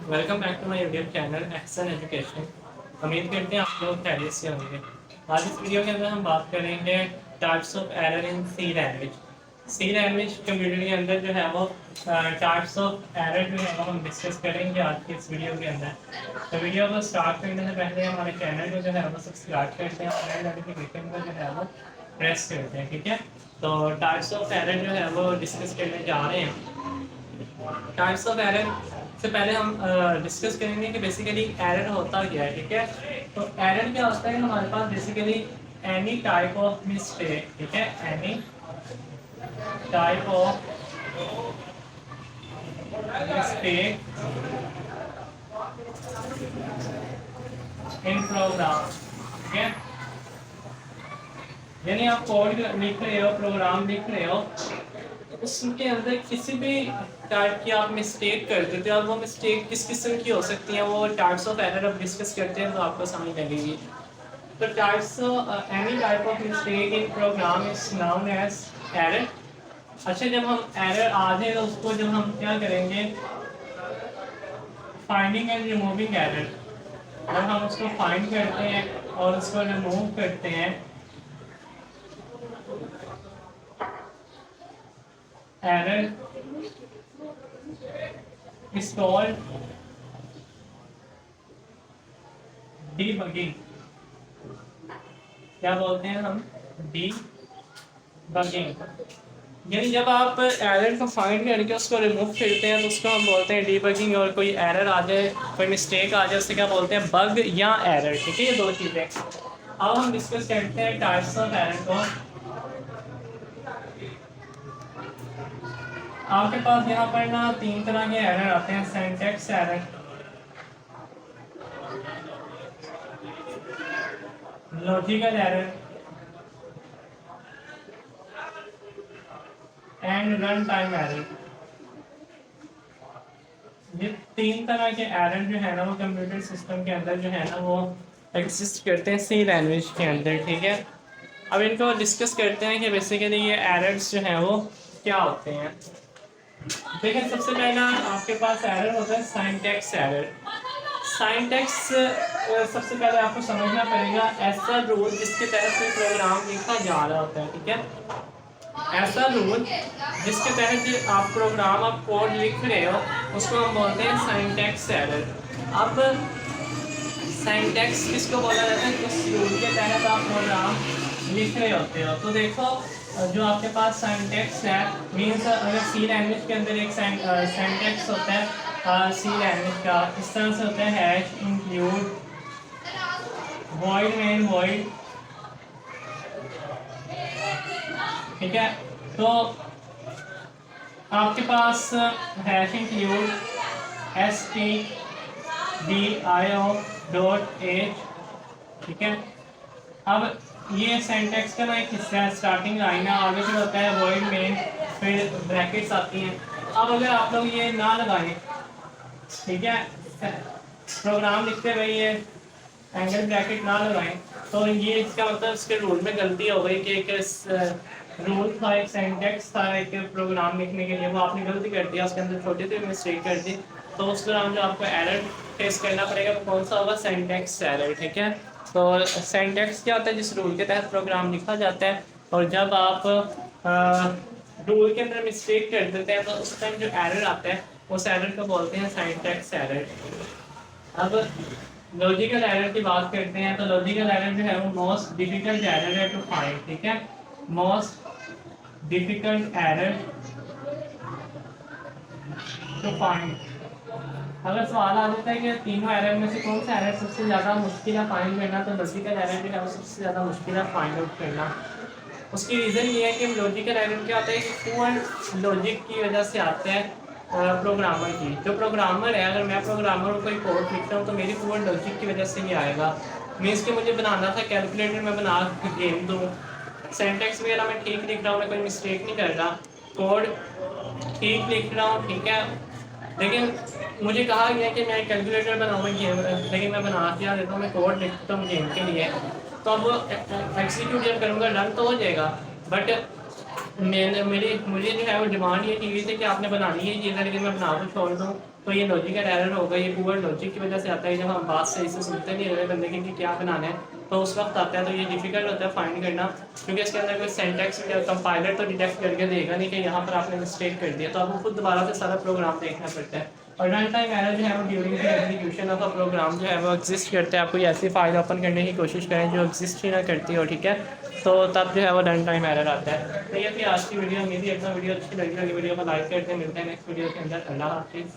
Welcome back to my YouTube channel Exon Education. उम्मीद करते हैं आप लोग खैरियत से होंगे। आज इस वीडियो के अंदर हम बात करेंगे types of error in C language. C language computer के अंदर जो है वो टाइप्स ऑफ एरर जो है वो हम डिस्कस करेंगे आज के इस वीडियो के अंदर। तो वीडियो को स्टार्ट करने से पहले हमारे चैनल को जो है वो सब्सक्राइब करते हैं और बेल नोटिफिकेशन को जो है वो प्रेस करते हैं, ठीक है। तो टाइप्स ऑफ एरर जो है वो डिस्कस करने जा रहे हैं। टाइप्स ऑफ एरर से पहले हम डिस्कस करेंगे कि बेसिकली एरर होता क्या है, ठीक है। तो एरर क्या होता है हमारे पास basically any type of mistake, ठीक है, any type of mistake in program, ठीक है। यानी आप कोड लिख रहे हो, प्रोग्राम लिख रहे हो, उसके अंदर किसी भी टाइप की आप मिस्टेक कर देते हो और वो मिस्टेक किस किस्म की हो सकती है, वो टाइप्स ऑफ एरर अब डिस्कस करते हैं तो आपको समझ लगेगी। तो types any type of mistake in program is known as error. अच्छा, जब हम एरर आ जाए तो उसको जब हम क्या करेंगे, फाइंडिंग एंड रिमूविंग एरर। जब हम उसको फाइंड करते हैं और उसको रिमूव करते हैं, एरर is called debugging। क्या बोलते हैं हम? debugging। यानी जब आप एरर को फाइंड करके उसको रिमूव करते हैं तो उसको हम बोलते हैं डीबगिंग। और कोई एरर आ जाए, कोई मिस्टेक आ जाए, उससे क्या बोलते हैं? बग या एरर, ठीक है, ये दो चीज़ें। अब हम डिस्कस करते हैं टाइप्स ऑफ एरर को। आपके पास यहाँ पर ना तीन तरह के एरर आते हैं। Syntax error, logical error and run time error. ये तीन तरह के एरर जो है ना वो कंप्यूटर सिस्टम के अंदर जो है ना वो एग्जिस्ट करते हैं सी लैंग्वेज के अंदर, ठीक है। अब इनको डिस्कस करते हैं कि बेसिकली ये एरर्स जो हैं वो क्या होते हैं। देखिए, सबसे पहला आपके पास एरर होता है सिंटैक्स एरर। सिंटैक्स सबसे पहले आपको समझना पड़ेगा ऐसा रूल जिसके तहत कोई प्रोग्राम लिखा जा रहा होता है, ठीक है। ऐसा रूल जिसके तहत आप प्रोग्राम, आप कोड लिख रहे हो, उसको हम बोलते हैं सिंटैक्स एरर। अब सिंटैक्स किसको बोला जाता है? किस रूल के तहत आप प्रोग्राम लिख रहे होते हो। तो देखो, जो आपके पास सिंटैक्स है, मीन्स अगर सी लैंग्वेज के अंदर एक सिंटैक्स होता है सी लैंग्वेज का, इस तरह से होता है hash include void main void, ठीक है। तो आपके पास हैश इंक्लूड stdio.h, ठीक है। अब ये सिंटैक्स का ना एक हिस्सा है, स्टार्टिंग लाइन है, आगे फिर होता है वॉइड मेन, फिर ब्रैकेट्स आती हैं। अब अगर आप लोग ये ना लगाएं, ठीक है, प्रोग्राम लिखते हुए ये एंगल ब्रैकेट ना लगाएं, तो ये इसका मतलब इसके रूल में गलती हो गई कि एक रूल था, एक सिंटैक्स था एक प्रोग्राम लिखने के लिए, वो आपने गलती कर दिया, उसके अंदर छोटी सी मिस्टेक कर दी। तो उस दौरान जो आपको एरर फेस करना पड़ेगा वो कौन सा होगा? सिंटैक्स एरर, ठीक है। तो सिंटैक्स क्या होता है? जिस रूल के तहत प्रोग्राम लिखा जाता है, और जब आप रूल के अंदर मिस्टेक कर देते हैं तो उस टाइम जो एरर आता है उस एरर को बोलते हैं सिंटैक्स एरर। अब लॉजिकल एरर की बात करते हैं। तो लॉजिकल एरर जो है वो मोस्ट डिफिकल्ट एरर है टू फाइंड, ठीक है, most difficult error to find. अगर सवाल आ जाता है कि तीनों एरर में से कौन सा एरर सबसे ज़्यादा मुश्किल है फाइंड करना, तो लॉजिकल एरर जो है वो सबसे ज़्यादा मुश्किल है फाइंड आउट करना। उसकी रीज़न ये है कि लॉजिकल एरर क्या होता है कि पुअर लॉजिक की वजह से आता है प्रोग्रामर की। जो प्रोग्रामर है, अगर मैं प्रोग्रामर हूँ, कोई कोड लिखता हूँ, तो मेरी पुअर लॉजिक की वजह से ये आएगा। मीन्स कि मुझे बनाना था कैलकुलेटर में बना गेम दूँ, सिंटैक्स वगैरह मैं ठीक लिख रहा हूँ, मैं कोई मिस्टेक नहीं कर रहा, कोड ठीक लिख रहा हूँ, ठीक है, लेकिन मुझे कहा गया कि मैं कैलकुलेटर बनाऊँगा गेम, लेकिन मैं बना क्या देता हूँ, मैं कोड लिखता हूँ गेम के लिए। तो अब वो एग्जीक्यूट जब करूँगा रन तो हो जाएगा, बट मुझे जो है वो डिमांड ये की हुई थी कि आपने बनानी है चीज़ें, लेकिन मैं बना तो छोड़ दूँ तो ये लॉजिकल एरर होगा। ये पुअर लॉजिक की वजह से आता है जब हम बात सही से सुनते नहीं रहे बंदे की कि क्या बनाना है, तो उस वक्त आता है तो ये डिफिकल्ट होता है फाइंड करना, क्योंकि इसके अंदर कोई सेंटेक्स या कंपाइलर तो डिटेक्ट करके देगा नहीं कि यहाँ पर आपने मिस्टेक कर दिया, तो आपको खुद दोबारा से सारा प्रोग्राम देखना पड़ता है। और रन टाइम एरर जो है वो during the execution of a program जो है वो एग्जिस्ट करता है। आप कोई ऐसी फाइल ओपन करने की कोशिश करें जो एग्जिस्ट ही ना करती हो, ठीक है, तो तब जो है वो रन टाइम एरर आता है। तो ये थी आज की वीडियो। मेरी अपना वीडियो अच्छी लगी होगी, वीडियो को लाइक करते हैं। मिलते हैं नेक्स्ट वीडियो के अंदर। अल्लाह हाफिज़।